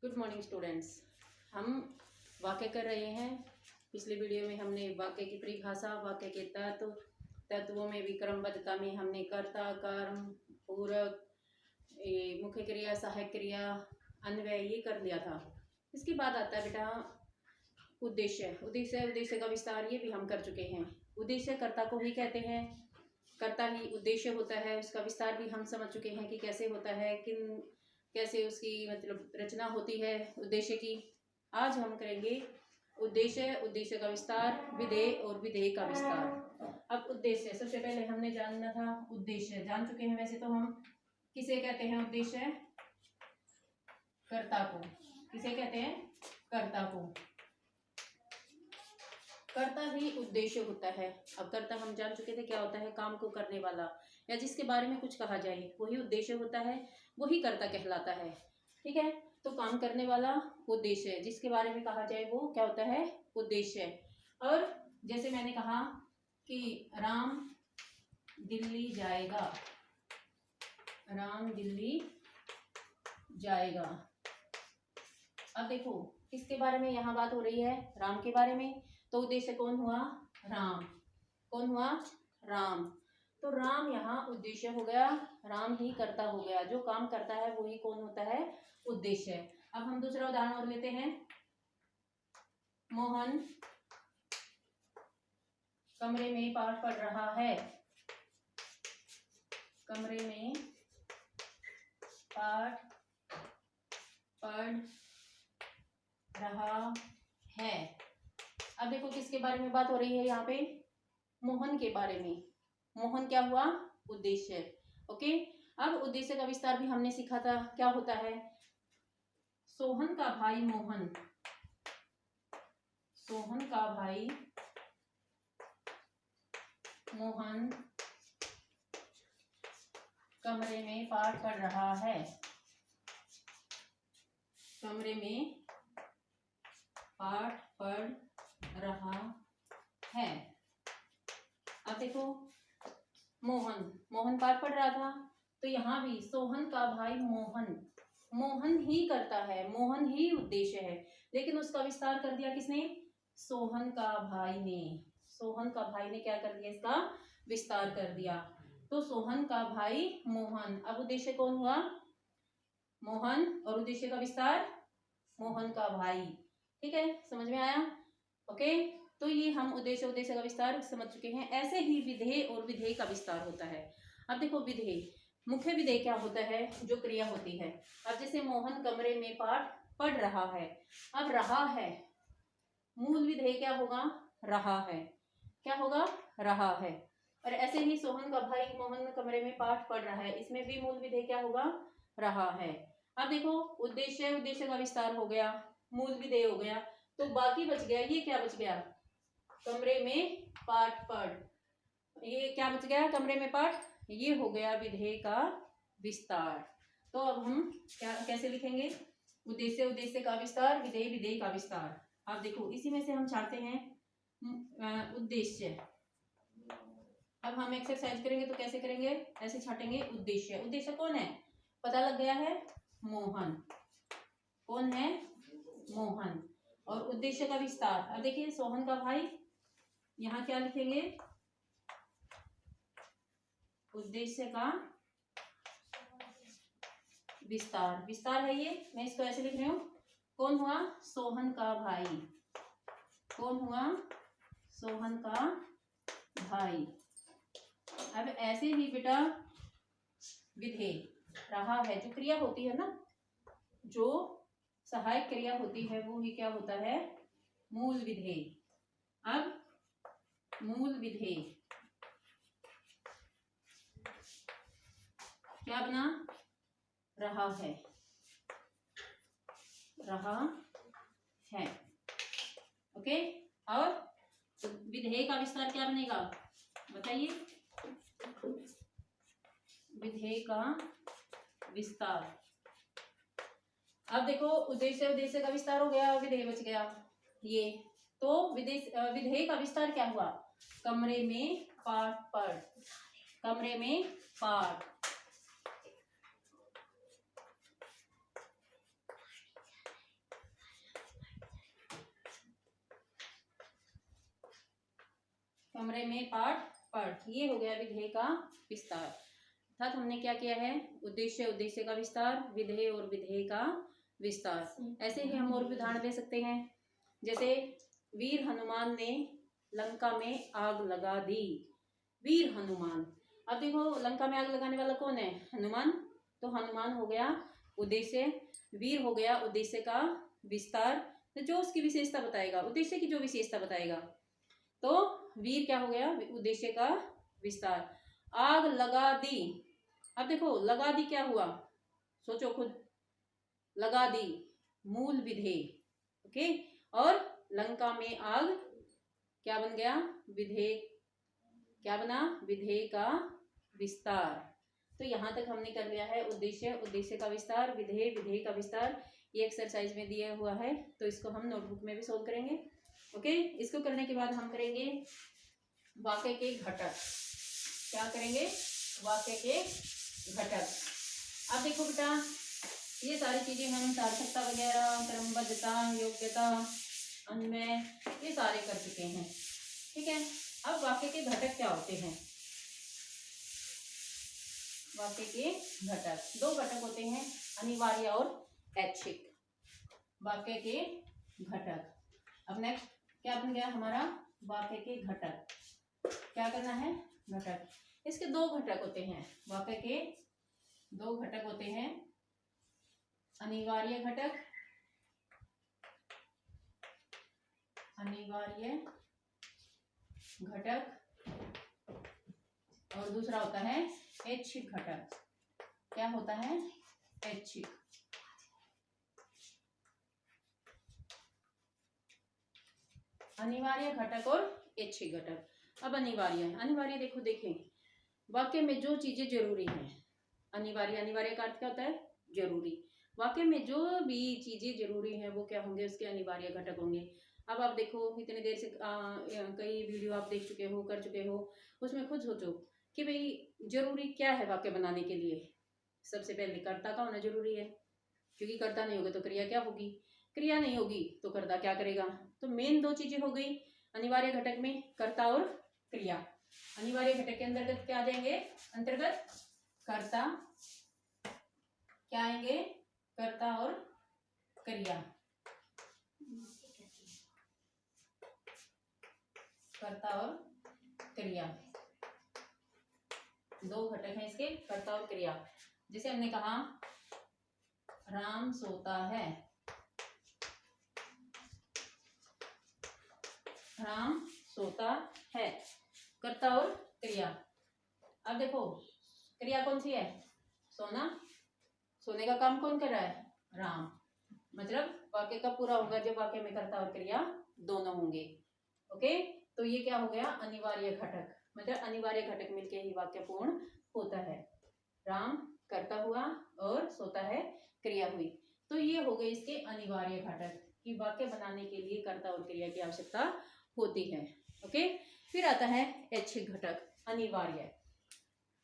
Good morning students. हम वाक्य कर रहे हैं। पिछले वीडियो में हमने वाक्य की परिभाषा, वाक्य के तत्वों में विक्रमबद्धता में हमने कर्ता, कर्म, पूरक, मुख्य क्रिया, सहायक क्रिया, अन्वय ये कर लिया था। इसके बाद आता है बेटा उद्देश्य। उद्देश्य का विस्तार ये भी हम कर चुके हैं। उद्देश्य कर्ता को ही कहते हैं, कर्ता ही उद्देश्य होता है। उसका विस्तार भी हम समझ चुके हैं कि कैसे होता है, कैसे उसकी मतलब रचना होती है उद्देश्य की। आज हम करेंगे उद्देश्य का विस्तार, विधेय और विधेय का विस्तार। अब उद्देश्य सबसे पहले हमने जानना था। उद्देश्य जान चुके हैं वैसे तो हम। किसे कहते हैं उद्देश्य? कर्ता को। किसे कहते हैं? कर्ता को। कर्ता ही उद्देश्य होता है। अब कर्ता हम जान चुके थे क्या होता है, काम को करने वाला या जिसके बारे में कुछ कहा जाए वही उद्देश्य होता है, वही कर्ता कहलाता है। ठीक है, तो काम करने वाला उद्देश्य, जिसके बारे में कहा जाए वो क्या होता है? उद्देश्य। और जैसे मैंने कहा कि राम दिल्ली जाएगा, राम दिल्ली जाएगा। अब देखो किसके बारे में यहाँ बात हो रही है? राम के बारे में। तो उद्देश्य कौन हुआ? राम। कौन हुआ? राम। तो राम यहाँ उद्देश्य हो गया, राम ही कर्ता हो गया। जो काम करता है वही कौन होता है? उद्देश्य। अब हम दूसरा उदाहरण और लेते हैं। मोहन कमरे में पाठ पढ़ रहा है, कमरे में पाठ पढ़ रहा है। अब देखो किसके बारे में बात हो रही है यहाँ पे? मोहन के बारे में। मोहन क्या हुआ? उद्देश्य। ओके, अब उद्देश्य का विस्तार भी हमने सीखा था। क्या होता है? सोहन का भाई मोहन, सोहन का भाई मोहन कमरे में पाठ पढ़ रहा है, कमरे में पाठ पढ़ रहा है। अब देखो मोहन पाठ पढ़ रहा था, तो यहाँ भी सोहन का भाई मोहन, मोहन ही करता है, मोहन ही उद्देश्य है। लेकिन उसका विस्तार कर दिया किसने? सोहन का भाई ने। सोहन का भाई ने क्या कर दिया? इसका विस्तार कर दिया। तो सोहन का भाई मोहन। अब उद्देश्य कौन हुआ? मोहन। और उद्देश्य का विस्तार मोहन का भाई। ठीक है, समझ में आया? ओके, तो ये हम उद्देश्य का विस्तार समझ चुके हैं। ऐसे ही विधेय और विधेय का विस्तार होता है। अब देखो विधेय, मुख्य विधेय क्या होता है? जो क्रिया होती है। अब जैसे मोहन कमरे में पाठ पढ़ रहा है, अब रहा है, मूल विधेय क्या होगा? रहा है। क्या होगा? रहा है। और ऐसे ही सोहन का भाई मोहन कमरे में पाठ पढ़ रहा है, इसमें भी मूल विधेय क्या होगा? रहा है। अब देखो उद्देश्य का विस्तार हो गया, मूल विधेय हो गया, तो बाकी बच गया, ये क्या बच गया? कमरे में पाठ पढ़। ये क्या बच गया? कमरे में पाठ। ये हो गया विधेय का विस्तार। तो अब हम कैसे लिखेंगे? उद्देश्य का विस्तार, विधेय का विस्तार। अब देखो इसी में से हम छाटते हैं उद्देश्य। अब हम एक्सरसाइज करेंगे तो कैसे करेंगे? ऐसे छाटेंगे उद्देश्य कौन है? पता लग गया है, मोहन। कौन है? मोहन। और उद्देश्य का विस्तार, अब देखिए सोहन का भाई, यहाँ क्या लिखेंगे? उद्देश्य का विस्तार है ये। मैं इसको ऐसे लिख रही हूँ। कौन हुआ? सोहन का भाई। कौन हुआ? सोहन का भाई। अब ऐसे ही बेटा विधेय, रहा है, जो क्रिया होती है ना, जो सहायक क्रिया होती है वो ही क्या होता है? मूल विधेय। अब मूल विधेय क्या बना? रहा है, रहा है। ओके, और विधेय का विस्तार क्या बनेगा? बताइए। विधेय का विस्तार। अब देखो उद्देश्य का विस्तार हो गया, विधेय बच गया ये। तो विधेय का विस्तार क्या हुआ? कमरे में पाठ पढ़, कमरे में पाठ। कमरे में पाठ पढ़, ये हो गया विधेय का विस्तार। अर्थात हमने क्या किया है, उद्देश्य उद्देश्य का विस्तार, विधेय और विधेय का विस्तार। ऐसे ही हम और भी उदाहरण दे सकते हैं, जैसे वीर हनुमान ने लंका में आग लगा दी। वीर हनुमान, अब देखो लंका में आग लगाने वाला कौन है, हनुमान। तो हनुमान हो गया उद्देश्य, वीर हो गया उद्देश्य का विस्तार, तो जो उसकी विशेषता बताएगा, उद्देश्य की जो विशेषता बताएगा, तो वीर क्या हो गया, उद्देश्य का विस्तार। आग लगा दी, अब देखो लगा दी क्या हुआ, सोचो खुद, लगा दी मूल विधेय, ओके। और लंका में आग क्या बन गया, विधेय, क्या बना, विधेय का विस्तार। तो यहाँ तक हमने कर लिया है उद्देश्य उद्देश्य का विस्तार, विधेय विधेय का विस्तार। ये एक्सरसाइज में दिया हुआ है, तो इसको हम नोटबुक में भी सोल्व करेंगे, ओके। इसको करने के बाद हम करेंगे वाक्य के घटक। क्या करेंगे, वाक्य के घटक। अब देखो बेटा, ये सारी चीजें हम सार्थकता वगैरह, क्रमबद्धता, योग्यता, अन्वय, ये सारे कर चुके हैं, ठीक है। अब वाक्य के घटक क्या होते हैं, वाक्य के घटक, दो घटक होते हैं, अनिवार्य और ऐच्छिक। वाक्य के घटक। अब नेक्स्ट क्या बन गया हमारा, वाक्य के घटक। क्या करना है, घटक। इसके दो घटक होते हैं, वाक्य के दो घटक होते हैं, अनिवार्य घटक, अनिवार्य घटक, और दूसरा होता है ऐच्छिक घटक। क्या होता है, ऐच्छिक। अनिवार्य घटक और ऐच्छिक घटक। अब अनिवार्य, अनिवार्य देखो, देखें वाक्य में जो चीजें जरूरी हैं, अनिवार्य, अनिवार्य का अर्थ क्या होता है, जरूरी। वाक्य में जो भी चीजें जरूरी हैं वो क्या होंगे, उसके अनिवार्य घटक होंगे। अब आप देखो, इतने देर से कई वीडियो आप देख चुके हो, कर चुके हो, उसमें खुद सोचो कि भाई जरूरी क्या है वाक्य बनाने के लिए। सबसे पहले कर्ता का होना जरूरी है, क्योंकि कर्ता नहीं होगा तो क्रिया क्या होगी, क्रिया नहीं होगी तो कर्ता क्या करेगा। तो मेन दो चीजें हो गई अनिवार्य घटक में, कर्ता और क्रिया। अनिवार्य घटक के अंतर्गत क्या आ जाएंगे, अंतर्गत कर्ता, क्या आएंगे, कर्ता और क्रिया, कर्ता और क्रिया, दो घटक हैं इसके, कर्ता और क्रिया। जैसे हमने कहा राम सोता है, राम सोता है, कर्ता और क्रिया। अब देखो क्रिया कौन सी है, सोना, सोने का काम कौन कर रहा है, राम। मतलब वाक्य कब पूरा होगा, जब वाक्य में कर्ता और क्रिया दोनों होंगे, ओके। तो ये क्या हो गया, अनिवार्य घटक, मतलब अनिवार्य घटक मिलके ही वाक्य पूर्ण होता है। राम कर्ता हुआ और सोता है क्रिया हुई, तो ये हो गए इसके अनिवार्य घटक, कि वाक्य बनाने के लिए कर्ता और क्रिया की आवश्यकता होती है, ओके। फिर आता है ऐच्छिक घटक, अनिवार्य,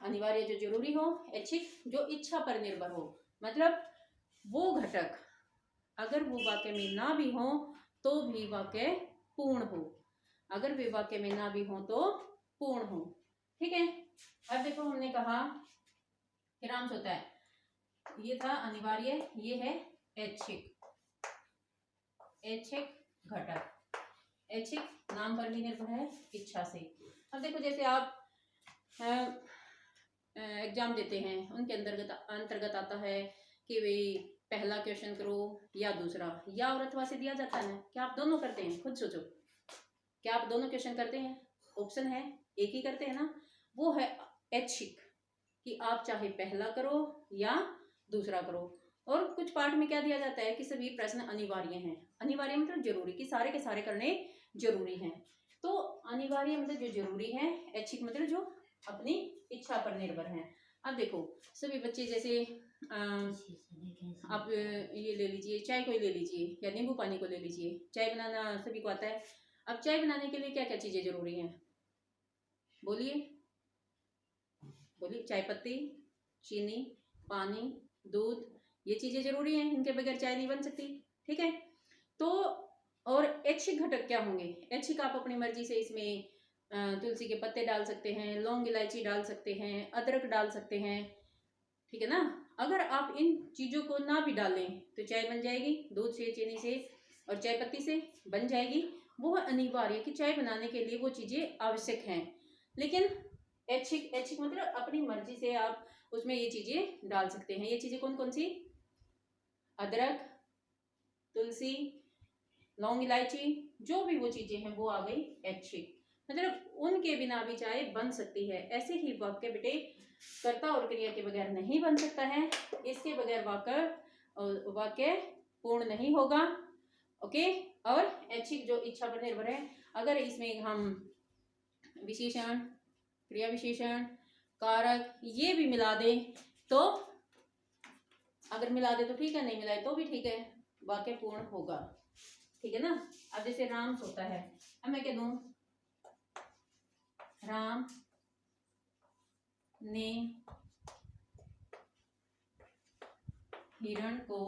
अनिवार्य जो जरूरी हो, ऐच्छिक जो इच्छा पर निर्भर हो। मतलब वो घटक अगर वो वाक्य में ना भी हो तो भी वाक्य पूर्ण हो, अगर वे वाक्य में ना भी हो तो पूर्ण हो, ठीक है। अब देखो हमने कहा कि राम सोता है, ये था अनिवार्य, ये है ऐच्छिक, ऐच्छिक घटक। ऐच्छिक नाम पर भी निर्भर है, इच्छा से। अब देखो जैसे आप एग्जाम देते हैं, उनके अंतर्गत आता है कि भाई पहला क्वेश्चन करो या दूसरा, या और अथवा से दिया जाता है। क्या आप दोनों करते हैं, खुद सोचो, क्या आप दोनों क्वेश्चन करते हैं, ऑप्शन है एक ही करते हैं ना, वो है ऐच्छिक, कि आप चाहे पहला करो या दूसरा करो। और कुछ पाठ में क्या दिया जाता है कि सभी प्रश्न अनिवार्य हैं, अनिवार्य मतलब जरूरी, कि सारे के सारे करने जरूरी हैं। तो अनिवार्य मतलब जो जरूरी है, ऐच्छिक मतलब जो अपनी इच्छा पर निर्भर है। अब देखो सभी बच्चे, जैसे आप ये ले लीजिए, चाय को ले लीजिए या नींबू पानी को ले लीजिए, चाय बनाना सभी को आता है। अब चाय बनाने के लिए क्या क्या चीजें जरूरी हैं, बोलिए बोलिए, चाय पत्ती, चीनी, पानी, दूध, ये चीजें जरूरी हैं, इनके बगैर चाय नहीं बन सकती, ठीक है। तो और ऐच्छिक घटक क्या होंगे, ऐच्छिक आप अपनी मर्जी से इसमें तुलसी के पत्ते डाल सकते हैं, लौंग इलायची डाल सकते हैं, अदरक डाल सकते हैं, ठीक है ना। अगर आप इन चीज़ों को ना भी डालें तो चाय बन जाएगी, दूध से, चीनी से और चाय पत्ती से बन जाएगी। वो अनिवार्य है कि चाय बनाने के लिए वो चीज़ें आवश्यक हैं। लेकिन ऐच्छिक, ऐच्छिक मतलब अपनी मर्जी से आप उसमें ये चीज़ें डाल सकते हैं। ये चीज़ें कौन कौन सी? अदरक, तुलसी, लौंग इलायची, जो भी वो चीज़ें हैं वो आ गई ऐच्छिक। मतलब उनके बिना भी चाय बन सकती है। ऐसे ही वाक्य बेटे कर्ता और क्रिया के बगैर नहीं बन सकता है। इसके बगैर वाक्य पूर्ण नहीं होगा। ओके। और ऐच्छिक जो इच्छा पर निर्भर है, अगर इसमें हम विशेषण, क्रिया विशेषण, कारक ये भी मिला दें तो, अगर मिला दे तो ठीक है, नहीं मिलाए तो भी ठीक है, वाक्य पूर्ण होगा। ठीक है ना। अब जैसे राम सोता है, अब मैं कह दूं राम ने हिरण को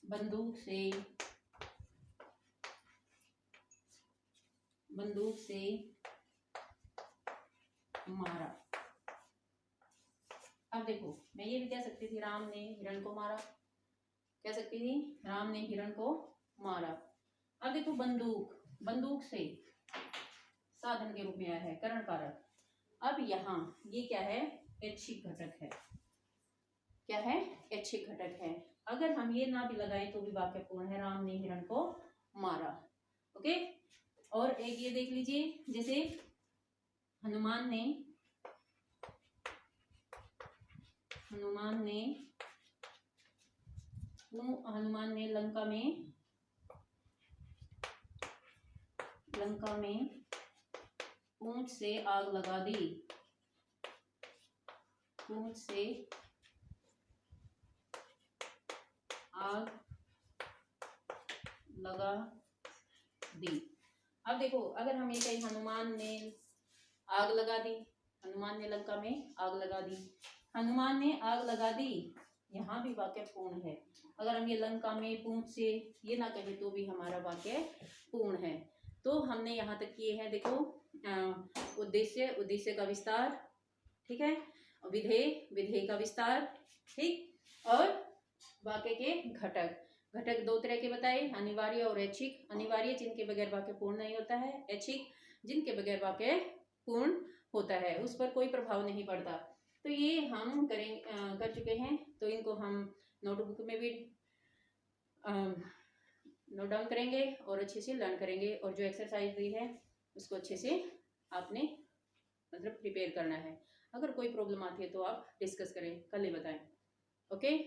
बंदूक से मारा। अब देखो मैं ये भी कह सकती थी राम ने हिरण को मारा, कह सकती थी राम ने हिरण को मारा। अब देखो बंदूक, बंदूक से साधन के रूप में आया है, करण कारक। अब यहाँ ये क्या है? ऐच्छिक घटक है। क्या है? ऐच्छिक घटक है। अगर हम ये ना भी लगाएं तो भी वाक्य पूर्ण है, राम ने हिरण को मारा। ओके। और एक ये देख लीजिए, जैसे हनुमान ने लंका में पूंछ से आग लगा दी। पूंछ से आग लगा दी। अब देखो अगर हम ये कहें हनुमान ने आग लगा दी, हनुमान ने लंका में आग लगा दी, हनुमान ने आग लगा दी, यहाँ भी वाक्य पूर्ण है। अगर हम ये लंका में पूंछ से ये ना कहें तो भी हमारा वाक्य पूर्ण है। तो हमने यहाँ तक किए हैं। देखो उद्देश्य, उद्देश्य का विस्तार, ठीक है, विधेय, विधेय का विस्तार, ठीक, और वाक्य के घटक। घटक दो तरह के बताए, अनिवार्य और ऐच्छिक। अनिवार्य जिनके बगैर वाक्य पूर्ण नहीं होता है, ऐच्छिक जिनके बगैर वाक्य पूर्ण होता है, उस पर कोई प्रभाव नहीं पड़ता। तो ये हम कर चुके हैं। तो इनको हम नोटबुक में भी नोट डाउन करेंगे और अच्छे से लर्न करेंगे। और जो एक्सरसाइज दी है उसको अच्छे से आपने मतलब प्रिपेयर करना है। अगर कोई प्रॉब्लम आती है तो आप डिस्कस करें, कल ही बताएं। ओके।